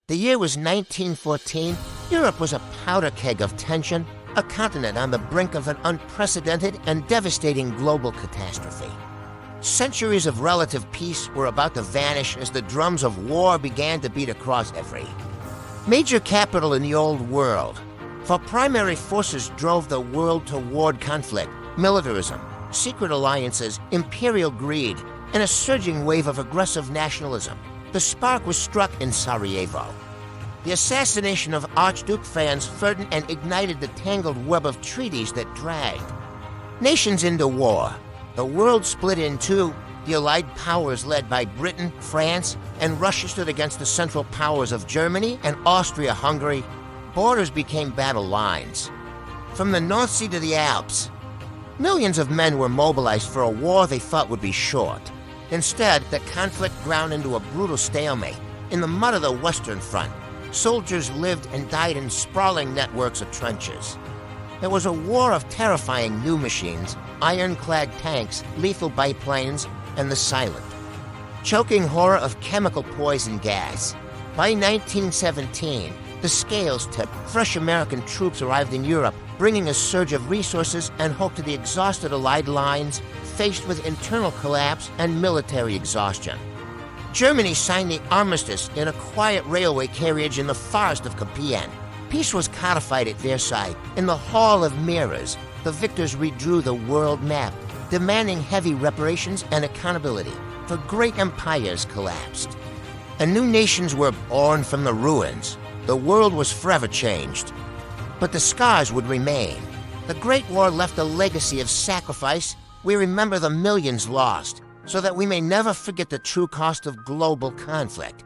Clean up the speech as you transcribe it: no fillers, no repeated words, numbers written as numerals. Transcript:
The year was 1914. Europe was a powder keg of tension, a continent on the brink of an unprecedented and devastating global catastrophe. Centuries of relative peace were about to vanish as the drums of war began to beat across every major capital in the old world. For primary forces drove the world toward conflict, militarism, secret alliances, imperial greed, and a surging wave of aggressive nationalism. The spark was struck in Sarajevo. The assassination of Archduke Franz Ferdinand ignited the tangled web of treaties that dragged nations into war. The world split in two. The Allied powers led by Britain, France, and Russia stood against the Central Powers of Germany and Austria-Hungary. Borders became battle lines. From the North Sea to the Alps, millions of men were mobilized for a war they thought would be short. Instead, the conflict ground into a brutal stalemate. In the mud of the Western Front, soldiers lived and died in sprawling networks of trenches. It was a war of terrifying new machines, ironclad tanks, lethal biplanes, and the silent, choking horror of chemical poison gas. By 1917, the scales tipped. Fresh American troops arrived in Europe, bringing a surge of resources and hope to the exhausted Allied lines, faced with internal collapse and military exhaustion. Germany signed the armistice in a quiet railway carriage in the forest of Compiègne. Peace was codified at Versailles. In the Hall of Mirrors, the victors redrew the world map, demanding heavy reparations and accountability, for great empires collapsed. And new nations were born from the ruins. The world was forever changed. But the scars would remain. The Great War left a legacy of sacrifice. We remember the millions lost, so that we may never forget the true cost of global conflict.